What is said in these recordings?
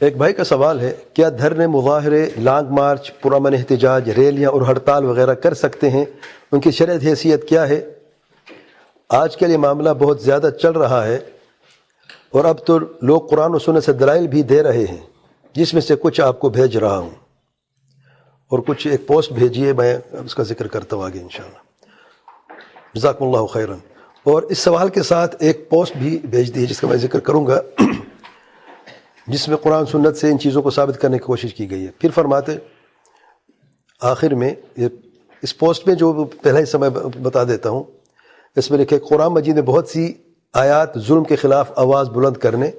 ایک بھائی کا سوال ہے، کیا دھرنے، مظاہرے، لانگ مارچ، پرامن احتجاج، ریلیاں اور ہڑتال وغیرہ کر سکتے ہیں؟ ان کی شرعی حیثیت کیا ہے؟ آج کل یہ معاملہ بہت زیادہ چل رہا ہے، اور اب تو لوگ قرآن و سنت سے دلائل بھی دے رہے ہیں، جس میں سے کچھ آپ کو بھیج رہا ہوں، اور کچھ ایک پوسٹ بھیجیے، میں اس کا ذکر کرتا ہوں آگے انشاءاللہ۔ جزاکم اللہ خیراً۔ اور اس سوال کے ساتھ ایک پوسٹ بھی بھیج دیجیے جس کا میں ذکر کروں گا، جس میں قرآن سنت سے ان چیزوں کو ثابت کرنے کی کوشش کی گئی ہے۔ پھر فرماتے آخر میں، اس پوسٹ میں جو پہلا حصہ میں بتا دیتا ہوں، اس میں لکھے قرآن مجید میں بہت سی آیات ظلم کے خلاف آواز بلند کرنے،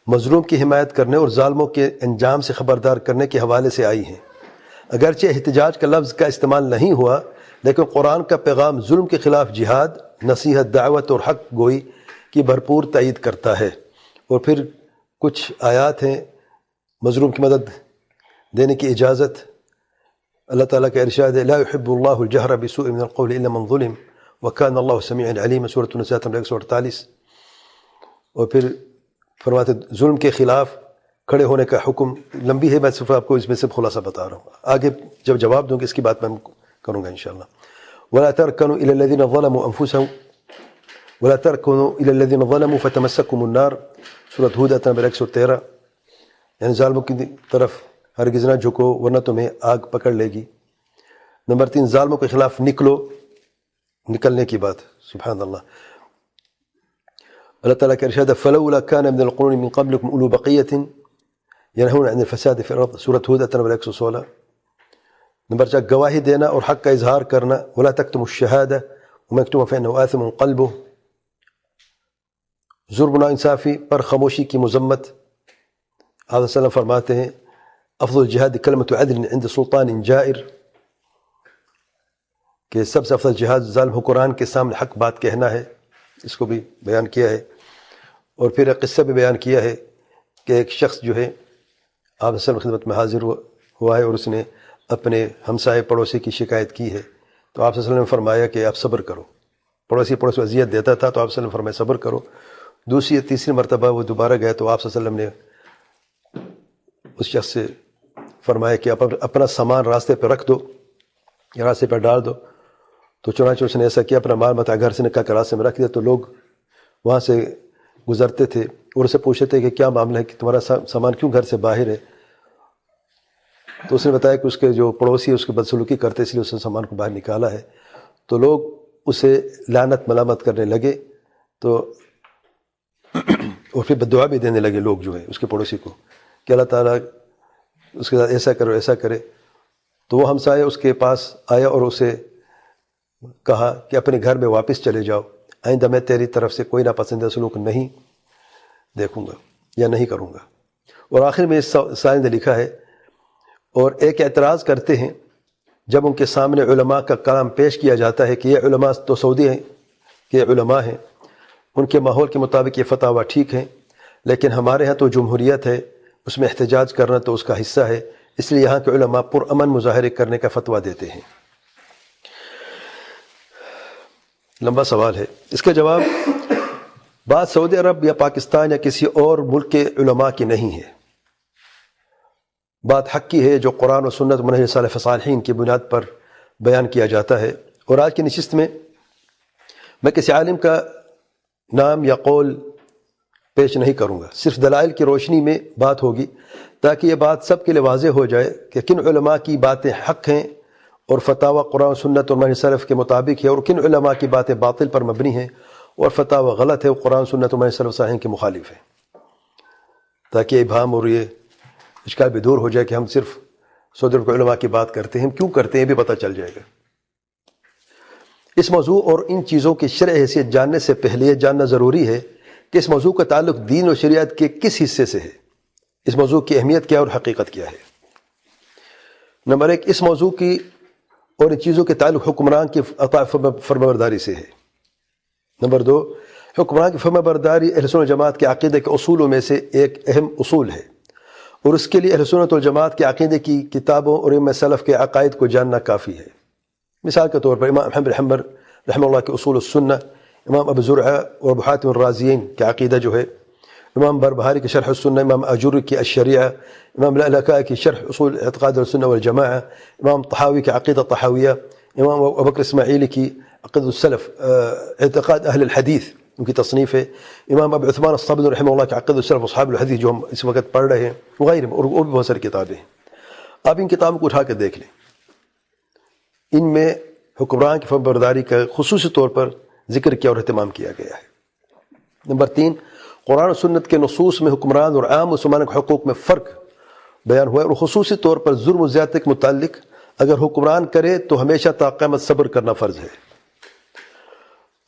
مظلوم کی حمایت کرنے اور ظالموں کے انجام سے خبردار کرنے کے حوالے سے آئی ہیں۔ اگرچہ احتجاج کا لفظ کا استعمال نہیں ہوا، لیکن قرآن کا پیغام ظلم کے خلاف جہاد، نصیحت، دعوت اور حق گوئی کی بھرپور تائید کرتا ہے۔ اور پھر کچھ آیات ہیں مظلوم کی مدد دینے کی اجازت۔ اللہ تعالیٰ کا ارشاد ہے، لا يحب اللہ الجہر بسوء من القول الا من ظلم وکان اللہ سمیعا علیما، سورۃ النساء 148۔ اور پھر فرماتے ظلم کے خلاف کھڑے ہونے کا حکم، لمبی ہے، میں صرف آپ کو اس میں سے خلاصہ بتا رہا ہوں، آگے جب جواب دوں گی اس کی بات میں کروں گا انشاءاللہ۔ ولا ترکنوا الی الذین ظلموا انفسهم ولا ترکنوا الی الذین ظلموا فتمسککم النار، سورۃ ہود 113۔ یعنی ظالموں کی طرف ہرگز نہ جھکو ورنہ تمہیں آگ پکڑ لے گی۔ نمبر 3، ظالموں کے خلاف نکلنے کی بات، سبحان اللہ۔ اللہ تعالیٰ کا ارشاد ہے، فلولا كان من القرون من قبلكم اولو بقیۃ ینہون عن الفساد فی الارض، سورۃ ہود 116۔ نمبر 4، گواہی دینا اور حق کا اظہار کرنا، ولا تکتموا الشہادہ ومن یکتمها فانہ آثم قلبہ، ظلم و ناانصافی پر خاموشی کی مذمت۔ آپ صلی اللہ علیہ وسلم فرماتے ہیں، افضل الجہاد کلمۃ عدل عند سلطان جائر، کہ سب سے افضل جہاد ظالم حکمران کے سامنے حق بات کہنا ہے، اس کو بھی بیان کیا ہے۔ اور پھر ایک قصہ بھی بیان کیا ہے کہ ایک شخص جو ہے آپ صلی اللہ علیہ وسلم خدمت میں حاضر ہوا ہے، اور اس نے اپنے ہمسائے پڑوسی کی شکایت کی ہے، تو آپ صلی اللہ علیہ وسلم نے فرمایا کہ آپ صبر کرو۔ پڑوسی اذیت دیتا تھا تو آپ صلی اللہ علیہ وسلم نے فرمایا صبر کرو۔ دوسری یا تیسری مرتبہ وہ دوبارہ گئے تو آپ صلی اللہ علیہ وسلم نے اس شخص سے فرمایا کہ اپنا سامان راستے پہ رکھ دو یا راستے پہ ڈال دو، تو چنانچہ اس نے ایسا کیا، اپنا مال متاع گھر سے نکال کر راستے میں رکھ دیا، تو لوگ وہاں سے گزرتے تھے اور اسے پوچھتے تھے کہ کیا معاملہ ہے کہ تمہارا سامان کیوں گھر سے باہر ہے؟ تو اس نے بتایا کہ اس کے جو پڑوسی اس کی بدسلوکی کرتے اس لیے اس نے سامان کو باہر نکالا ہے۔ تو لوگ اسے لعنت ملامت کرنے لگے، تو اور پھر بددعا بھی دینے لگے لوگ جو ہے اس کے پڑوسی کو کہ اللہ تعالیٰ اس کے ساتھ ایسا کرو ایسا کرے۔ تو وہ ہمسائے اس کے پاس آیا اور اسے کہا کہ اپنے گھر میں واپس چلے جاؤ، آئندہ میں تیری طرف سے کوئی ناپسندیدہ سلوک نہیں دیکھوں گا یا نہیں کروں گا۔ اور آخر میں اس سائل نے لکھا ہے، اور ایک اعتراض کرتے ہیں جب ان کے سامنے علماء کا کلام پیش کیا جاتا ہے کہ یہ علماء تو سعودی ہیں، کہ یہ علماء ہیں، ان کے ماحول کے مطابق یہ فتاویٰ ٹھیک ہیں، لیکن ہمارے ہاں تو جمہوریت ہے، اس میں احتجاج کرنا تو اس کا حصہ ہے، اس لیے یہاں کے علماء پرامن مظاہرے کرنے کا فتویٰ دیتے ہیں۔ لمبا سوال ہے، اس کا جواب بات سعودی عرب یا پاکستان یا کسی اور ملک کے علماء کی نہیں ہے، بات حق کی ہے جو قرآن و سنت منہج سلف صالحین کی بنیاد پر بیان کیا جاتا ہے۔ اور آج کی نشست میں کسی عالم کا نام یا قول پیش نہیں کروں گا، صرف دلائل کی روشنی میں بات ہوگی تاکہ یہ بات سب کے لیے واضح ہو جائے کہ کن علماء کی باتیں حق ہیں اور فتاویٰ قرآن و سنت اور منہج سلف کے مطابق ہے، اور کن علماء کی باتیں باطل پر مبنی ہیں اور فتاویٰ غلط ہے اور قرآن سنت اور منہج سلف صالحین کے مخالف ہے، تاکہ ابہام اور یہ اشکال بھی دور ہو جائے کہ ہم صرف سعودی عرب کے علماء کی بات کرتے ہیں، ہم کیوں کرتے ہیں یہ بھی پتہ چل جائے گا۔ اس موضوع اور ان چیزوں کی شرعی حیثیت جاننے سے پہلے یہ جاننا ضروری ہے کہ اس موضوع کا تعلق دین و شریعت کے کس حصے سے ہے، اس موضوع کی اہمیت کیا اور حقیقت کیا ہے۔ نمبر 1، اس موضوع کی اور ان چیزوں کے تعلق حکمران کی اطاعت فرمانبرداری سے ہے۔ نمبر 2، حکمران کی فرمانبرداری اہل سنت جماعت کے عقیدے کے اصولوں میں سے ایک اہم اصول ہے، اور اس کے لیے اہل سنت والجماعت کے عقیدے کی کتابوں اور ائمہ سلف کے عقائد کو جاننا کافی ہے۔ مثال کے طور پر امام احمد بن حنبل رحمہ اللہ کے اصول السنہ، امام ابو زرعہ اور ابو حاتم الرازیین کے عقیدہ جو ہے، امام بربہاری کی شرح السنہ، امام اجوری کی الشریعہ، امام لالکائی کی شرح اصول اعتقاد السنہ والجماعہ، امام طحاوی کی عقیدہ طحاویہ، امام ابو بکر اسماعیلی کی عقیدہ السلف اعتقاد اہل الحدیث ان کی تصنیف ہے، امام ابو عثمان الصابونی رحمہ اللہ کی عقیدہ السلف اصحاب الحدیث جو ہم اس وقت پڑھ رہے ہیں، وغیرہ اور بھی بہت ساری کتابیں ہیں. آپ ان کتابوں کو اٹھا کے دیکھ لیں، ان میں حکمران کی فرمانبرداری کا خصوصی طور پر ذکر کیا اور اہتمام کیا گیا ہے. نمبر 3، قرآن و سنت کے نصوص میں حکمران اور عام مسلمانوں کے حقوق میں فرق بیان ہوا ہے، اور خصوصی طور پر ظلم و زیادتی کے متعلق اگر حکمران کرے تو ہمیشہ تا قیامت صبر کرنا فرض ہے. آپ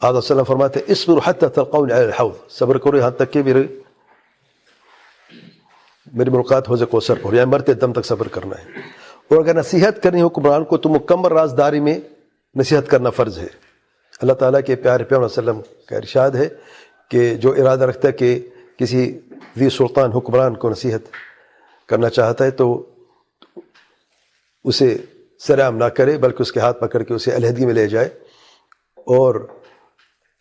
صلی اللہ علیہ وسلم فرماتے ہیں اصبروا حتی تلقونی علی الحوض، صبر کرو یہاں تک کہ میری ملاقات حوض کوثر پر، یعنی مرتے دم تک صبر کرنا ہے. اور اگر نصیحت کرنی حکمران کو تو مکمل رازداری میں نصیحت کرنا فرض ہے. اللہ تعالیٰ کے پیارے پیغمبر صلی اللہ علیہ وسلم کا ارشاد ہے کہ جو ارادہ رکھتا ہے کہ کسی ذی سلطان حکمران کو نصیحت کرنا چاہتا ہے تو اسے سرعام نہ کرے، بلکہ اس کے ہاتھ پکڑ کے اسے علیحدگی میں لے جائے اور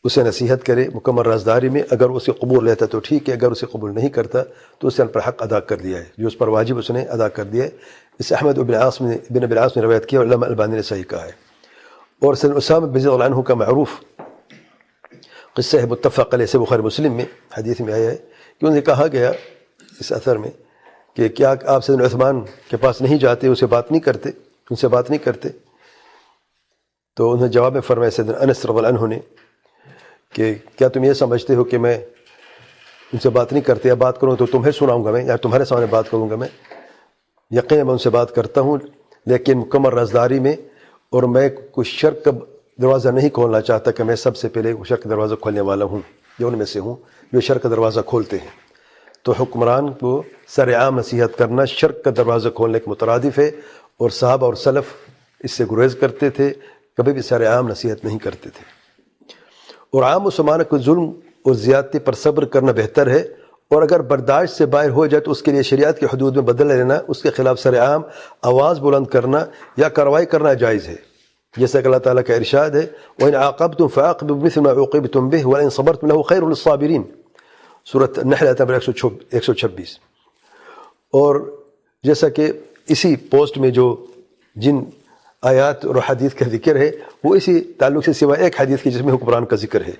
اسے نصیحت کرے مکمل رازداری میں. اگر اسے قبول لیتا تو ٹھیک ہے، اگر اسے قبول نہیں کرتا تو اسے ان پر حق ادا کر دیا ہے، جو اس پر واجب اس نے ادا کر دیا ہے. اس سے احمد بن ابی العاص نے روایت کیا اور علامہ البانی نے صحیح کہا ہے. اور سیدنا اسامہ بن زید رضی اللہ عنہ کا معروف قصہ ہے متفق علیہ سے بخاری مسلم میں حدیث میں آیا ہے کہ انہیں کہا گیا اس اثر میں کہ کیا آپ سیدنا عثمان کے پاس نہیں جاتے، ان سے بات نہیں کرتے؟ تو انہیں جواب میں فرمایا سیدنا انس رضی اللہ عنہ نے کہ کیا تم یہ سمجھتے ہو کہ میں ان سے بات نہیں کرتے، یا بات کروں تو تمہیں سناؤں گا میں، یا تمہارے سامنے بات کروں گا میں؟ یقین میں ان سے بات کرتا ہوں، لیکن مکمل رازداری میں، اور میں کوئی شرک کا دروازہ نہیں کھولنا چاہتا کہ میں سب سے پہلے شرک کا دروازہ کھولنے والا ہوں، یا ان میں سے ہوں جو شرک کا دروازہ کھولتے ہیں. تو حکمران کو سرعام نصیحت کرنا شرک کا دروازہ کھولنے کے مترادف ہے، اور صحابہ اور سلف اس سے گریز کرتے تھے، کبھی بھی سرعام نصیحت نہیں کرتے تھے. اور عام مسلمانوں کو ظلم اور زیادتی پر صبر کرنا بہتر ہے، اور اگر برداشت سے باہر ہو جائے تو اس کے لیے شریعت کے حدود میں بدلہ لینا، اس کے خلاف سرعام آواز بلند کرنا یا کارروائی کرنا جائز ہے. جیسا کہ اللہ تعالیٰ کا ارشاد ہے وَإِنْ عَاقَبْتُمْ فَعَاقِبُوا بِمِثْلِ مَا عُوقِبْتُمْ بِهِ وَلَئِنْ صَبَرْتُمْ لَهُوَ خَيْرٌ لِلصَّابِرِينَ، سورۃ النحل آیت نمبر 126. اور جیسا کہ اسی پوسٹ میں جو جن آیات اور حدیث کا ذکر ہے وہ اسی تعلق سے سوا ایک حدیث کی جس میں حکمران کا ذکر ہے،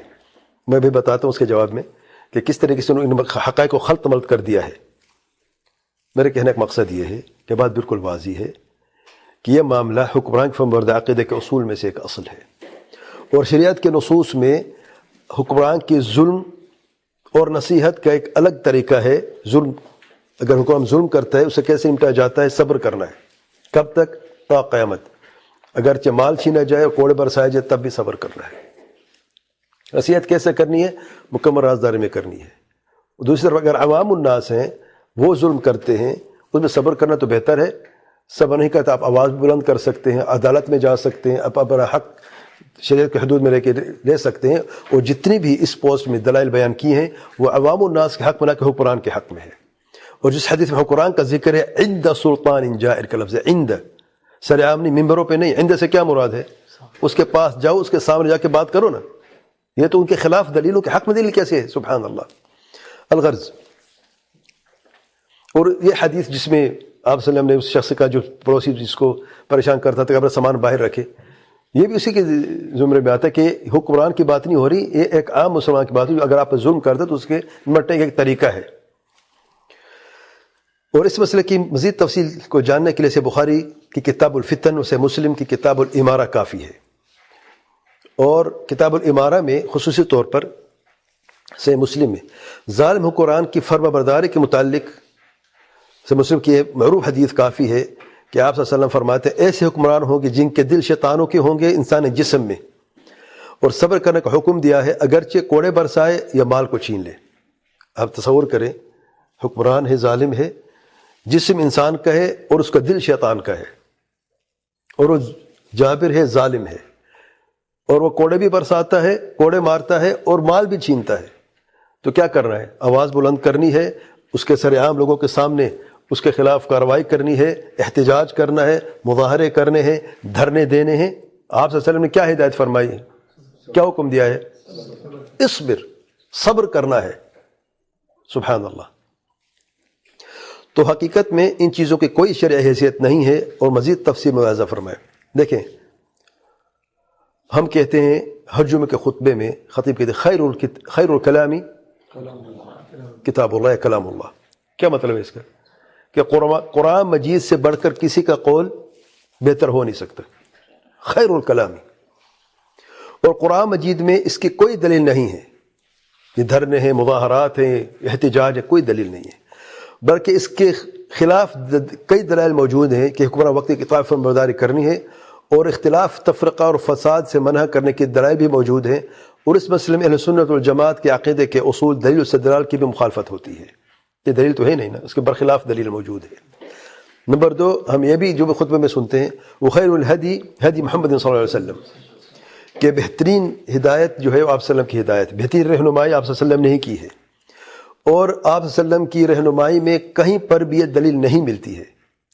میں بھی بتاتا ہوں اس کے جواب میں کہ کس طریقے سے انہوں نے حقائق کو خلط ملط کر دیا ہے. میرے کہنے کا مقصد یہ ہے کہ بات بالکل واضح ہے کہ یہ معاملہ حکمران کی فرمانبرداری عقیدے کے اصول میں سے ایک اصل ہے، اور شریعت کے نصوص میں حکمران کی ظلم اور نصیحت کا ایک الگ طریقہ ہے. ظلم اگر حکمران ظلم کرتا ہے اسے کیسے نمٹا جاتا ہے؟ صبر کرنا ہے. کب تک؟ تا قیامت. اگرچہ مال چھینا جائے اور کوڑے برسائے جائے تب بھی صبر کرنا ہے. نصیحت کیسے کرنی ہے؟ مکمل رازداری میں کرنی ہے. دوسری طرف اگر عوام الناس ہیں وہ ظلم کرتے ہیں اس میں صبر کرنا تو بہتر ہے. صبر نہیں کرتا آپ آواز بلند کر سکتے ہیں، عدالت میں جا سکتے ہیں، آپ اپنا حق شریعت کے حدود میں لے سکتے ہیں، اور جتنی بھی اس پوسٹ میں دلائل بیان کی ہیں وہ عوام الناس کے حق میں نہ کہ حکمران کے حق میں ہے. اور جس حدیث میں حکمران کا ذکر ہے عند سلطان جائر کا لفظ ہے، عند سرعام نہیں، ممبروں پہ نہیں. عند سے کیا مراد ہے؟ اس کے پاس جاؤ، اس کے سامنے جا کے بات کرو نا. یہ تو ان کے خلاف دلیلوں کے حق میں دلیل کیسے ہے؟ سبحان اللہ. الغرض، اور یہ حدیث جس میں آپ صلی اللہ علیہ وسلم نے اس شخص کا جو پڑوسی جس کو پریشان کرتا تھا کہ اپنا سامان باہر رکھے، یہ بھی اسی کے زمرے میں آتا ہے کہ حکمران کی بات نہیں ہو رہی، یہ ایک عام مسلمان کی بات ہے. اگر آپ پر ظلم کرتے تو اس کے نمٹنے کا ایک طریقہ ہے. اور اس مسئلے کی مزید تفصیل کو جاننے کے لیے سے بخاری کی کتاب الفتن سے مسلم کی کتاب الامارہ کافی ہے. اور کتاب الامارہ میں خصوصی طور پر سے مسلم میں ظالم حکمران کی فرما برداری کے متعلق سے مسلم کی معروف حدیث کافی ہے کہ آپ صلی اللہ علیہ وسلم فرماتے ہیں ایسے حکمران ہوں گے جن کے دل شیطانوں کے ہوں گے انسان جسم میں، اور صبر کرنے کا حکم دیا ہے اگرچہ کوڑے برسائے یا مال کو چھین لے. آپ تصور کریں، حکمران ہے، ظالم ہے، جسم انسان کا ہے اور اس کا دل شیطان کا ہے، اور وہ جابر ہے، ظالم ہے، اور وہ کوڑے بھی برساتا ہے، کوڑے مارتا ہے اور مال بھی چھینتا ہے. تو کیا کرنا ہے؟ آواز بلند کرنی ہے، اس کے سر عام لوگوں کے سامنے اس کے خلاف کارروائی کرنی ہے، احتجاج کرنا ہے، مظاہرے کرنے ہیں، دھرنے دینے ہیں. آپ صلی اللہ علیہ وسلم نے کیا ہدایت فرمائی ہے؟ کیا حکم دیا ہے؟ اصبر، صبر کرنا ہے. سبحان اللہ. تو حقیقت میں ان چیزوں کی کوئی شرعی حیثیت نہیں ہے. اور مزید تفصیل میں واضح فرمائے. دیکھیں ہم کہتے ہیں ہر جمعے کے خطبے میں خطیب کہتے ہیں خیر الکلامی کتاب اللہ کلام اللہ. کیا مطلب ہے اس کا؟ کہ قرآن مجید سے بڑھ کر کسی کا قول بہتر ہو نہیں سکتا. خیر الکلامی. اور قرآن مجید میں اس کی کوئی دلیل نہیں ہے. یہ دھرنے ہیں، مظاہرات ہیں، احتجاج ہے، کوئی دلیل نہیں ہے. بلکہ اس کے خلاف کئی دلائل موجود ہیں کہ حکمران وقت کی اطاعت فرمانبرداری کرنی ہے، اور اختلاف تفرقہ اور فساد سے منع کرنے کے دلائل بھی موجود ہیں. اور اس مسئلے میں اہل سنت والجماعت کے عقیدے کے اصول دلیل و استدلال کی بھی مخالفت ہوتی ہے. یہ دلیل تو ہے نہیں نا، اس کے برخلاف دلیل موجود ہے. نمبر 2، ہم یہ بھی جو خطبے میں سنتے ہیں وہ خیر الہدی ہدی محمد صلی اللہ علیہ وسلم، کہ بہترین ہدایت جو ہے وہ آپ صلی اللہ علیہ وسلم کی ہدایت، بہترین رہنمائی آپ صلی اللہ علیہ وسلم نے ہی کی ہے. اور آپ صلی اللہ علیہ وسلم کی رہنمائی میں کہیں پر بھی یہ دلیل نہیں ملتی ہے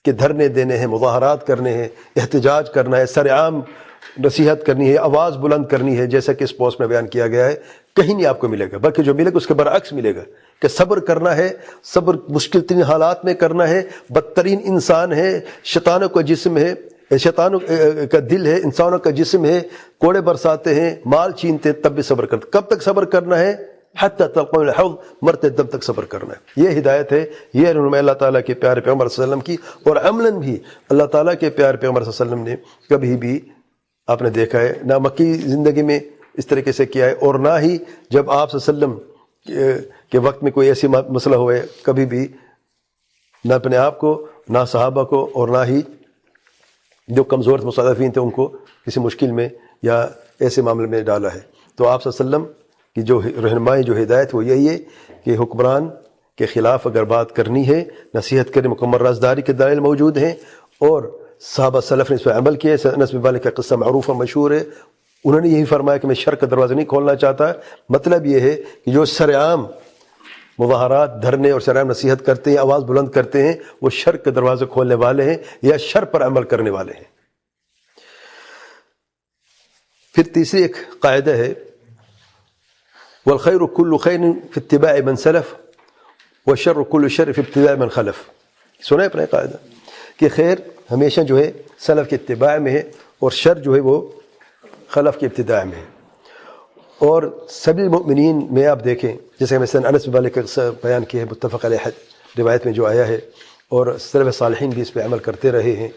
کہ دھرنے دینے ہیں، مظاہرات کرنے ہیں، احتجاج کرنا ہے، سر عام نصیحت کرنی ہے، آواز بلند کرنی ہے، جیسا کہ اس پوسٹ میں بیان کیا گیا ہے. کہیں نہیں آپ کو ملے گا. بلکہ جو ملے گا اس کے برعکس ملے گا کہ صبر کرنا ہے، صبر مشکل ترین حالات میں کرنا ہے. بدترین انسان ہے، شیطانوں کا جسم ہے، شیطانوں کا دل ہے، انسانوں کا جسم ہے، کوڑے برساتے ہیں، مال چھینتے ہیں، تب بھی صبر کرتے. کب تک صبر کرنا ہے؟ حتی تلقون الحوض، مرتے دم تک صبر کرنا ہے. یہ ہدایت ہے، یہ رہنمائی اللہ تعالیٰ کے پیارے پیغمبر صلی اللہ علیہ وسلم کی. اور عملاً بھی اللہ تعالیٰ کے پیارے پیغمبر صلی اللہ علیہ وسلم نے کبھی بھی آپ نے دیکھا ہے نہ مکی زندگی میں اس طریقے سے کیا ہے، اور نہ ہی جب آپ صلی اللہ علیہ وسلم کے وقت میں کوئی ایسی مسئلہ ہوئے کبھی بھی نہ اپنے آپ کو، نہ صحابہ کو، اور نہ ہی جو کمزور مستضعفین تھے ان کو کسی مشکل میں یا ایسے معاملے میں ڈالا ہے. تو آپ صلی اللہ علیہ وسلم کی جو رہنمائی، جو ہدایت، وہ یہی ہے کہ حکمران کے خلاف اگر بات کرنی ہے، نصیحت کریں، مکمل رازداری کے دلائل موجود ہیں. اور صحابہ سلف نے اس پہ عمل کیا. انس بن مالک کا قصہ معروف و مشہور ہے. انہوں نے یہی فرمایا کہ میں شر کا دروازہ نہیں کھولنا چاہتا. مطلب یہ ہے کہ جو سرعام مظاہرات، دھرنے اور سرعام نصیحت کرتے ہیں، آواز بلند کرتے ہیں، وہ شر کے دروازے کھولنے والے ہیں یا شر پر عمل کرنے والے ہیں. پھر تیسری ایک قاعدہ ہے، والخیر کل خیر فی اتباع من سلف والشر کل شر فی ابتداء من خلف. سنا ہے اپنا قاعدہ کہ خیر ہمیشہ جو ہے سلف کے اتباع میں ہے، اور شر جو ہے وہ خلف کی ابتداء میں ہے. اور سبیل المؤمنین میں آپ دیکھیں، جیسے مثلا انس بن مالک کا بیان کیا ہے متفق علیہ روایت میں جو آیا ہے، اور سلف صالحین بھی اس پہ عمل کرتے رہے ہیں،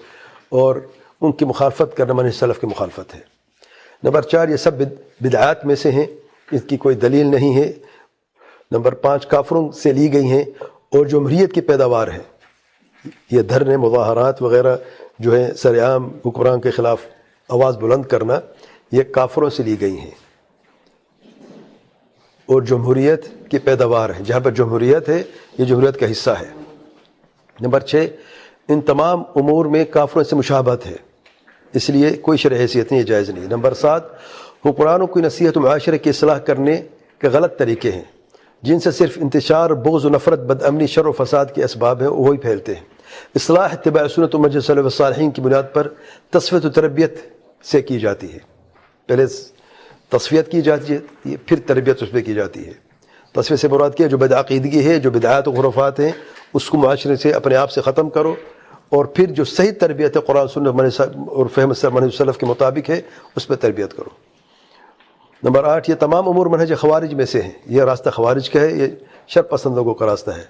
اور ان کی مخالفت کرنا منہج سلف کی مخالفت ہے. نمبر 4، یہ سب بدعات میں سے ہیں، اس کی کوئی دلیل نہیں ہے. نمبر 5، کافروں سے لی گئی ہیں، اور جمہوریت کی پیداوار ہے. یہ دھرنے، مظاہرات وغیرہ جو ہے سر عام حکمران کے خلاف آواز بلند کرنا، یہ کافروں سے لی گئی ہیں اور جمہوریت کی پیداوار ہے. جہاں پر جمہوریت ہے یہ جمہوریت کا حصہ ہے. نمبر 6، ان تمام امور میں کافروں سے مشابہت ہے، اس لیے کوئی شرعی حیثیت نہیں، یہ جائز نہیں. نمبر 7، حکمرانوں کی نصیحت و معاشرے کی اصلاح کرنے کے غلط طریقے ہیں جن سے صرف انتشار، بغض و نفرت، بد امنی، شر و فساد کے اسباب ہیں، وہی پھیلتے ہیں. اصلاح اتباع سنت و منہج سلف الصالحین کی بنیاد پر تصفیت و تربیت سے کی جاتی ہے. پہلے تصفیت کی جاتی ہے، پھر تربیت اس پہ کی جاتی ہے. تصفیت سے مراد کیا؟ جو بدعقیدگی ہے، جو بدعات و خرافات ہیں، اس کو معاشرے سے اپنے آپ سے ختم کرو، اور پھر جو صحیح تربیت ہے قرآن سنت اور فہم منہج سلف کے مطابق ہے اس پہ تربیت کرو. نمبر 8، یہ تمام امور منہج خوارج میں سے ہیں، یہ راستہ خوارج کا ہے، یہ شر پسند لوگوں کا راستہ ہے،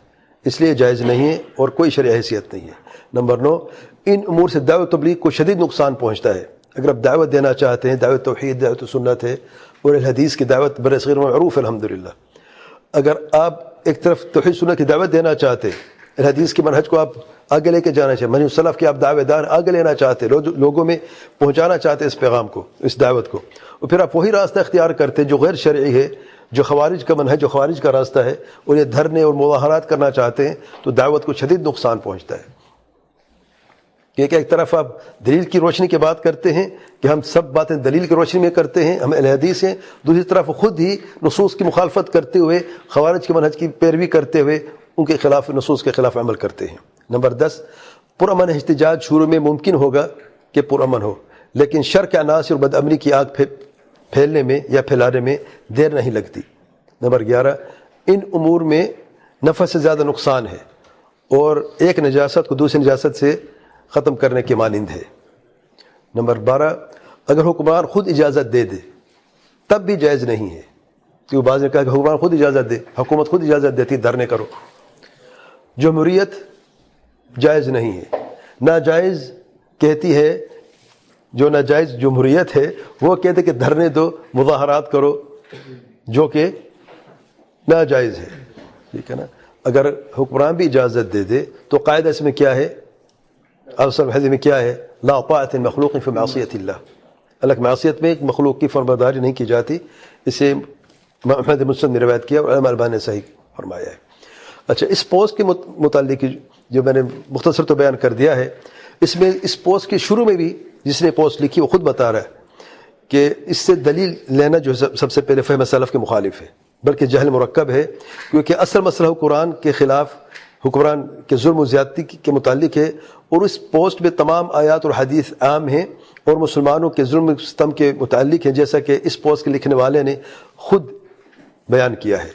اس لیے جائز نہیں ہے اور کوئی شرعی حیثیت نہیں ہے. نمبر 9، ان امور سے دعوت تبلیغ کو شدید نقصان پہنچتا ہے. اگر آپ دعوت دینا چاہتے ہیں، دعوت توحید، دعوت سنت ہے، اور الحدیث کی دعوت برصغیر معروف الحمدللہ. اگر آپ ایک طرف توحید سنت کی دعوت دینا چاہتے ہیں، الحدیث کے منہج کو آپ آگے لے کے جانا چاہتے، منہج سلف کے آپ دعوے دار آگے لینا چاہتے، لوگوں میں پہنچانا چاہتے اس پیغام کو، اس دعوت کو، اور پھر آپ وہی راستہ اختیار کرتے ہیں جو غیر شرعی ہے، جو خوارج کا منہج، جو خوارج کا راستہ ہے، اور یہ دھرنے اور مظاہرات کرنا چاہتے ہیں، تو دعوت کو شدید نقصان پہنچتا ہے. کہ ایک طرف آپ دلیل کی روشنی کی بات کرتے ہیں کہ ہم سب باتیں دلیل کی روشنی میں کرتے ہیں، ہم اہل حدیث ہیں، دوسری طرف خود ہی نصوص کی مخالفت کرتے ہوئے، خوارج کے منہج کی پیروی کرتے ہوئے ان کے خلاف، نصوص کے خلاف عمل کرتے ہیں. نمبر 10، پرامن احتجاج شروع میں ممکن ہوگا کہ پرامن ہو، لیکن شر کے عناصر اور بد امنی کی آگ پھیلنے میں یا پھیلانے میں دیر نہیں لگتی. نمبر 11، ان امور میں نفع سے زیادہ نقصان ہے اور ایک نجاست کو دوسری نجاست سے ختم کرنے کے مانند ہے۔ نمبر 12، اگر حکمران خود اجازت دے دے تب بھی جائز نہیں ہے، کیونکہ بعض نے کہا کہ حکمران خود اجازت دے، حکومت خود اجازت دیتی دھرنے کرو۔ جمہوریت جائز نہیں ہے، ناجائز کہتی ہے، جو ناجائز جمہوریت ہے وہ کہتے کہ دھرنے دو، مظاہرات کرو، جو کہ ناجائز ہے، ٹھیک ہے نا۔ اگر حکمران بھی اجازت دے دے تو قاعدہ اس میں کیا ہے، اصل حدیث میں کیا ہے، لا طاعۃ مخلوق فی معصیۃ اللہ، اللہ کی معصیت میں ایک مخلوق کی فرمانبرداری نہیں کی جاتی۔ اسے محمد مسلم نے روایت کیا اور علامہ البانی نے صحیح فرمایا ہے۔ اچھا، اس پوسٹ کے متعلق جو میں نے مختصر تو بیان کر دیا ہے، اس میں اس پوسٹ کے شروع میں بھی جس نے پوسٹ لکھی وہ خود بتا رہا ہے کہ اس سے دلیل لینا جو سب سے پہلے فہم سلف کے مخالف ہے، بلکہ جہل مرکب ہے، کیونکہ اصل مسئلہ قرآن کے خلاف حکمران کے ظلم و زیادتی کے متعلق ہے، اور اس پوسٹ میں تمام آیات اور حدیث عام ہیں اور مسلمانوں کے ظلم و ستم کے متعلق ہیں، جیسا کہ اس پوسٹ کے لکھنے والے نے خود بیان کیا ہے۔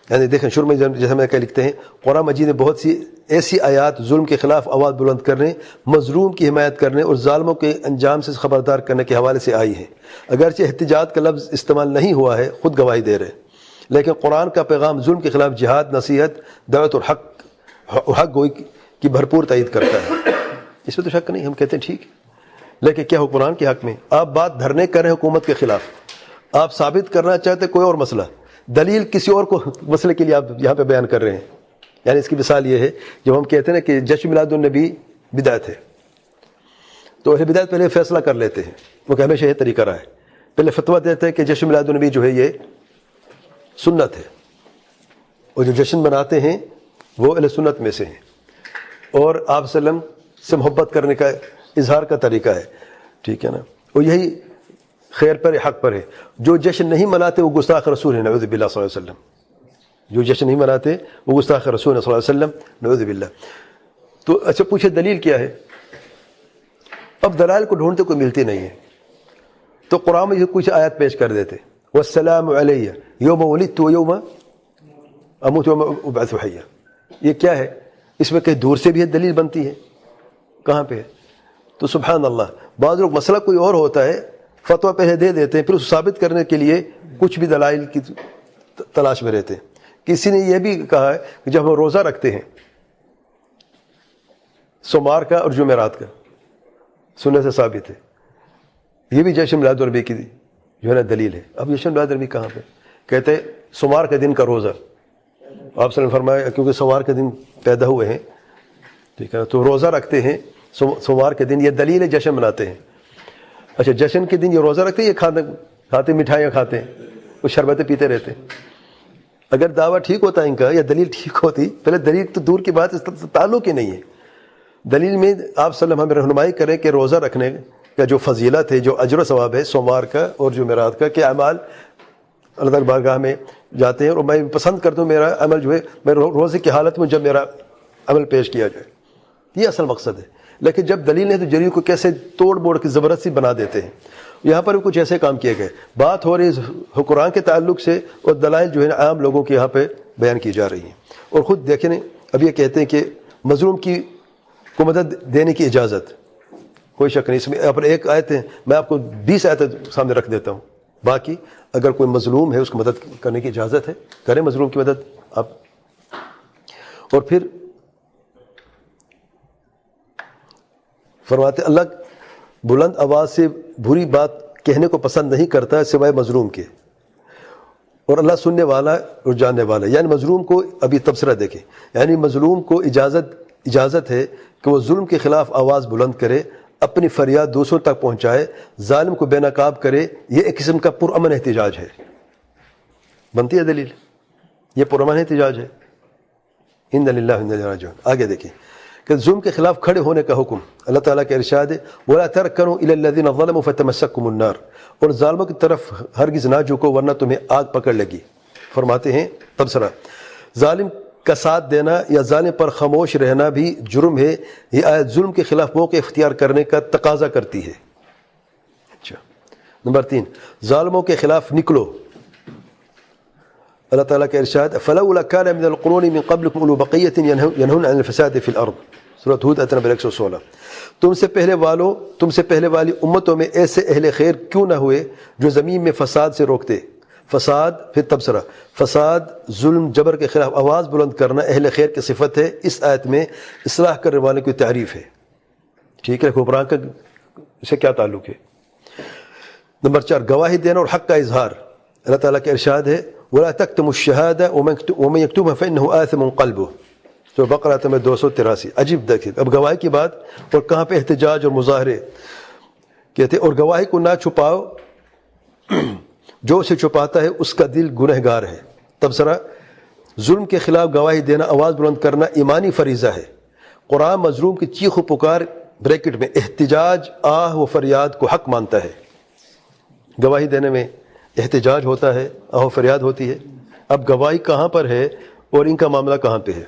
یعنی دیکھیں شروع میں جیسے میں کیا لکھتے ہیں، قرآن مجید میں بہت سی ایسی آیات ظلم کے خلاف آواز بلند کرنے، مظلوم کی حمایت کرنے اور ظالموں کے انجام سے خبردار کرنے کے حوالے سے آئی ہیں۔ اگرچہ احتجاج کا لفظ استعمال نہیں ہوا ہے، خود گواہی دے رہے، لیکن قرآن کا پیغام ظلم کے خلاف جہاد، نصیحت، دعوت اور حق گوئی کی بھرپور تائید کرتا ہے۔ اس میں تو شک نہیں، ہم کہتے ہیں ٹھیک، لیکن کیا حکمران کے حق میں آپ بات دھرنے کر رہے ہیں حکومت کے خلاف، آپ ثابت کرنا چاہتے کوئی اور مسئلہ، دلیل کسی اور کو مسئلے کے لیے آپ یہاں پہ بیان کر رہے ہیں۔ یعنی اس کی مثال یہ ہے، جب ہم کہتے ہیں نا کہ جشن میلاد النبی بدعت ہے، تو اہل بدعت پہلے فیصلہ کر لیتے ہیں، وہ کہ ہمیشہ یہ طریقہ رہا ہے، پہلے فتویٰ دیتے ہیں کہ جشن میلاد النبی جو ہے یہ سنت ہے، اور جو جشن مناتے ہیں وہ اہل سنت میں سے ہیں، اور آپ صلی اللہ علیہ وسلم سے محبت کرنے کا اظہار کا طریقہ ہے، ٹھیک ہے نا، اور یہی خیر پر حق پر ہے۔ جو جشن نہیں مناتے وہ گستاخ رسول ہیں، نعوذ باللہ صلی اللہ علیہ وسلم، جو جشن نہیں مناتے وہ گستاخ رسول ہیں صلی اللہ علیہ وسلم، نعوذ باللہ۔ تو اچھا پوچھے دلیل کیا ہے؟ اب دلائل کو ڈھونڈتے کوئی ملتی نہیں ہے، تو قرآن میں کچھ آیات پیش کر دیتے، والسلام علیہ یوم ولدت و یوم اموت و یوم ابعث حیا، یہ کیا ہے؟ اس میں کہیں دور سے بھی دلیل بنتی ہے، کہاں پہ ہے؟ تو سبحان اللہ، بعض لوگ مسئلہ کوئی اور ہوتا ہے، فتویٰ پہلے دے دیتے ہیں، پھر اس ثابت کرنے کے لیے کچھ بھی دلائل کی تلاش میں رہتے ہیں۔ کسی نے یہ بھی کہا ہے کہ جب ہم روزہ رکھتے ہیں سوموار کا اور جمعرات کا، سننے سے ثابت ہے، یہ بھی جشن میلاد النبی کی جو ہے نا دلیل ہے۔ اب جشن میلاد النبی کہاں پہ؟ کہتے ہیں سوموار کے دن کا روزہ، آپ صلی اللہ علیہ وسلم نے فرمایا کیونکہ سوموار کے دن پیدا ہوئے ہیں، ٹھیک ہے، تو روزہ رکھتے ہیں سوموار کے دن، یہ دلیل ہے جشن مناتے ہیں۔ اچھا جشن کے دن یہ روزہ رکھتے ہیں، یہ کھاتے مٹھائیاں کھاتے ہیں، وہ شربتیں پیتے رہتے ہیں۔ اگر دعویٰ ٹھیک ہوتا ہے ان کا یا دلیل ٹھیک ہوتی، پہلے دلیل تو دور کی بات، اس تعلق ہی نہیں ہے۔ دلیل میں آپ صلی اللہ علیہ وسلم ہمیں رہنمائی کریں کہ روزہ رکھنے کا جو فضیلت ہے، جو اجر و ثواب ہے سوموار کا اور جمعرات کا، کہ اعمال اللہ تعالیٰ بارگاہ میں جاتے ہیں، اور میں پسند کرتا ہوں میرا عمل جو ہے میں روزے کی حالت میں جب میرا عمل پیش کیا جائے، یہ اصل مقصد ہے۔ لیکن جب دلیل ہے تو دلیل کو کیسے توڑ موڑ کے زبردستی بنا دیتے ہیں۔ یہاں پر بھی کچھ ایسے کام کیے گئے، بات ہو رہی حکمران کے تعلق سے، اور دلائل جو ہے عام لوگوں کے یہاں پہ بیان کی جا رہی ہیں۔ اور خود دیکھیں اب یہ کہتے ہیں کہ مظلوم کو مدد دینے کی اجازت، کوئی شک نہیں اس میں۔ اپنے ایک آیت ہے، میں آپ کو 20 آیتیں سامنے رکھ دیتا ہوں، باقی اگر کوئی مظلوم ہے اس کو مدد کرنے کی اجازت ہے، کریں مظلوم کی مدد آپ۔ اور پھر فرماتے اللہ بلند آواز سے بری بات کہنے کو پسند نہیں کرتا سوائے مظلوم کے، اور اللہ سننے والا اور جاننے والا۔ یعنی مظلوم کو ابھی تبصرہ دیکھیں، یعنی مظلوم کو اجازت ہے کہ وہ ظلم کے خلاف آواز بلند کرے، اپنی فریاد دوسروں تک پہنچائے، ظالم کو بے نقاب کرے، یہ ایک قسم کا پرامن احتجاج ہے۔ بنتی ہے دلیل، یہ پرامن احتجاج ہے۔ انا للہ و انا الیہ راجعون۔ آگے دیکھیں کہ ظلم کے خلاف کھڑے ہونے کا حکم، اللہ تعالیٰ کا ارشاد ہے وَلَا تَرْكَنُوا إِلَى الَّذِينَ ظَلَمُوا فَتَمَسَّكُمُ النَّارُ، اور ظالموں کی طرف ہرگز نہ جھکو ورنہ تمہیں آگ پکڑ لگی۔ فرماتے ہیں تبصرہ، ظالم کا ساتھ دینا یا ظالم پر خاموش رہنا بھی جرم ہے۔ یہ آیت ظلم کے خلاف موقع اختیار کرنے کا تقاضا کرتی ہے۔ اچھا نمبر 3، ظالموں کے خلاف نکلو، اللہ تعالیٰ کا ارشاد فلولا كان من القرون من قبلكم اولو بقية ينهون عن الفساد في الارض، سورۃ ہود آیت نمبر 116۔ تم سے پہلے والی امتوں میں ایسے اہل خیر کیوں نہ ہوئے جو زمین میں فساد سے روکتے۔ فساد، پھر تبصرہ، فساد، ظلم، جبر کے خلاف آواز بلند کرنا اہل خیر کی صفت ہے۔ اس آیت میں اصلاح کرنے والے کی تعریف ہے، ٹھیک ہے، حکمران کا اسے کیا تعلق ہے۔ نمبر 4، گواہی دینا اور حق کا اظہار۔ اللہ تعالیٰ کا ارشاد ہے وَلَا تَكْتُمُوا الشَّهَادَةَ وَمَن يَكْتُمْهَا فَإِنَّهُ آثِمٌ قَلْبُهُ، تو بقرہ میں 283۔ عجیب دیکھیں، اب گواہی کی بات، اور کہاں پہ احتجاج اور مظاہرے کہتے، اور گواہی کو نہ چھپاؤ، جو اسے چھپاتا ہے اس کا دل گنہگار ہے۔ تبصرہ، ظلم کے خلاف گواہی دینا، آواز بلند کرنا ایمانی فریضہ ہے۔ قرآن مظلوم کی چیخ و پکار بریکٹ میں احتجاج، آہ و فریاد کو حق مانتا ہے۔ گواہی دینے میں احتجاج ہوتا ہے، آہ و فریاد ہوتی ہے۔ اب گواہی کہاں پر ہے اور ان کا معاملہ کہاں پہ ہے۔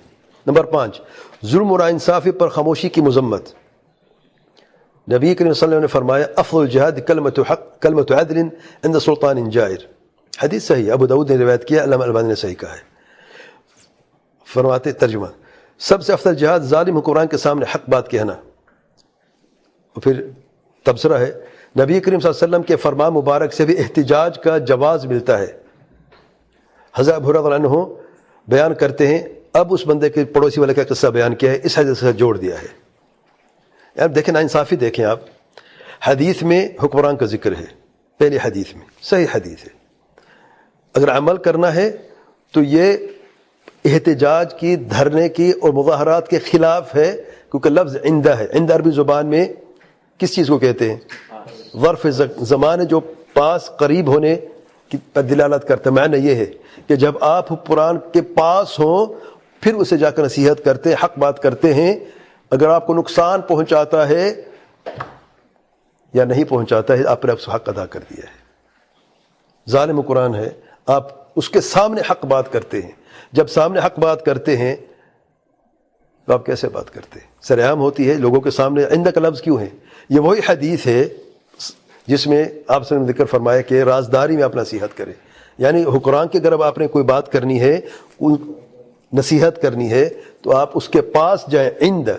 نمبر 5، ظلم اور ناانصافی پر خاموشی کی مذمت۔ نبی کریم صلی اللہ علیہ وسلم نے فرمایا افضل الجہاد کلمۃ حق کلمۃ عدل عند سلطان جائر، حدیث صحیح، ابو داؤد نے روایت کیا، علامہ البانی نے صحیح کہا ہے۔ فرماتے ترجمہ، سب سے افضل جہاد ظالم حکمران کے سامنے حق بات کہنا۔ اور پھر تبصرہ ہے، نبی کریم صلی اللہ علیہ وسلم کے فرمان مبارک سے بھی احتجاج کا جواز ملتا ہے۔ حضرت ابو ہریرہ رضی اللہ عنہ بیان کرتے ہیں، اب اس بندے کے پڑوسی والے کا قصہ بیان کیا ہے، اس حدیث سے جوڑ دیا ہے۔ یار دیکھیں ناانصافی، دیکھیں آپ، حدیث میں حکمران کا ذکر ہے، پہلی حدیث میں صحیح حدیث ہے، اگر عمل کرنا ہے تو یہ احتجاج کی، دھرنے کی اور مظاہرات کے خلاف ہے، کیونکہ لفظ عندہ ہے۔ عند عربی زبان میں کس چیز کو کہتے ہیں؟ ظرف زمان، جو پاس، قریب ہونے کی پر دلالت کرتا ہے۔ معنی یہ ہے کہ جب آپ حکمران کے پاس ہوں پھر اسے جا کر نصیحت کرتے ہیں، حق بات کرتے ہیں۔ اگر آپ کو نقصان پہنچاتا ہے یا نہیں پہنچاتا ہے، آپ نے اس حق ادا کر دیا ہے۔ ظالم حکمران ہے، آپ اس کے سامنے حق بات کرتے ہیں۔ جب سامنے حق بات کرتے ہیں تو آپ کیسے بات کرتے ہیں؟ سرعام ہوتی ہے لوگوں کے سامنے۔ عندہ کا لفظ کیوں ہے؟ یہ وہی حدیث ہے جس میں آپ سے ذکر فرمایا کہ رازداری میں آپ نصیحت کریں، یعنی حکمران کے اگر آپ نے کوئی بات کرنی ہے، نصیحت کرنی ہے، تو آپ اس کے پاس جائیں، عند،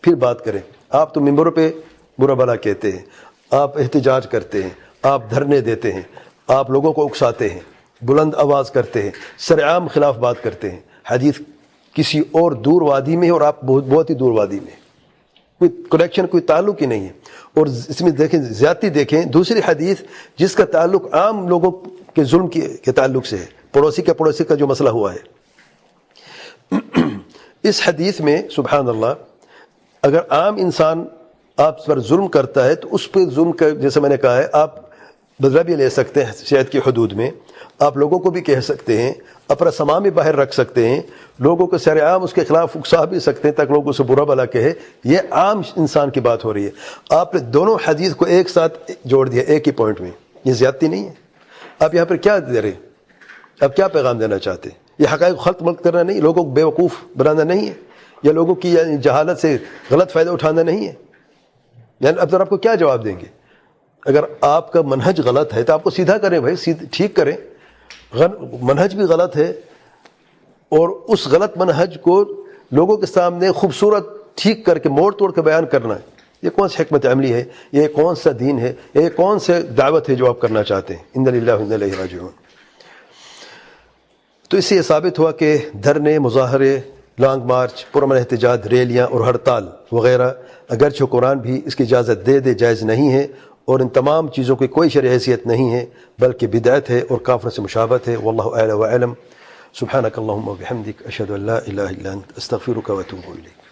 پھر بات کریں۔ آپ تو ممبروں پہ برا بھلا کہتے ہیں، آپ احتجاج کرتے ہیں، آپ دھرنے دیتے ہیں، آپ لوگوں کو اکساتے ہیں، بلند آواز کرتے ہیں، سرعام خلاف بات کرتے ہیں۔ حدیث کسی اور دور وادی میں ہے اور آپ بہت ہی دور وادی میں، کوئی کنیکشن، کوئی تعلق ہی نہیں ہے۔ اور اس میں دیکھیں زیادتی، دیکھیں دوسری حدیث جس کا تعلق عام لوگوں کے ظلم کے تعلق سے ہے، پڑوسی کا جو مسئلہ ہوا ہے۔ اس حدیث میں سبحان اللہ، اگر عام انسان آپ پر ظلم کرتا ہے تو اس پہ ظلم کا، جیسے میں نے کہا ہے، آپ بدلہ بھی لے سکتے ہیں شریعت کی حدود میں، آپ لوگوں کو بھی کہہ سکتے ہیں، اپنا سامان بھی باہر رکھ سکتے ہیں، لوگوں کو سر عام اس کے خلاف اکسا بھی سکتے ہیں تاکہ لوگوں سے برا بھلا کہے۔ یہ عام انسان کی بات ہو رہی ہے۔ آپ نے دونوں حدیث کو ایک ساتھ جوڑ دیا ایک ہی پوائنٹ میں، یہ زیادتی نہیں ہے۔ آپ یہاں پر کیا دے رہے ہیں؟ آپ کیا پیغام دینا چاہتے ہیں؟ یہ حقائق کو خلط ملط کرنا نہیں، لوگوں کو بیوقوف بنانا نہیں ہے، یا لوگوں کی جہالت سے غلط فائدہ اٹھانا نہیں ہے۔ یعنی اب آپ کو کیا جواب دیں گے؟ اگر آپ کا منہج غلط ہے تو آپ کو سیدھا کریں بھائی، ٹھیک کریں۔ منہج بھی غلط ہے اور اس غلط منہج کو لوگوں کے سامنے خوبصورت ٹھیک کر کے موڑ توڑ کے بیان کرنا ہے، یہ کون سی حکمت عملی ہے؟ یہ کون سا دین ہے؟ یہ کون سے دعوت ہے جو آپ کرنا چاہتے ہیں؟ انا للہ و انا الیہ راجعون۔ تو اس سے یہ ثابت ہوا کہ دھرنے، مظاہرے، لانگ مارچ، پرامن احتجاج، ریلیاں اور ہڑتال وغیرہ اگرچہ قرآن بھی اس کی اجازت دے جائز نہیں ہے، اور ان تمام چیزوں کی کوئی شرعی حیثیت نہیں ہے، بلکہ بدعت ہے اور کافر سے مشابہت ہے۔ واللہ اعلی و اعلم۔ سبحانک اللہم و بحمدک، اشہد ان لا الہ الا انت، استغفرک و اتوب الیک۔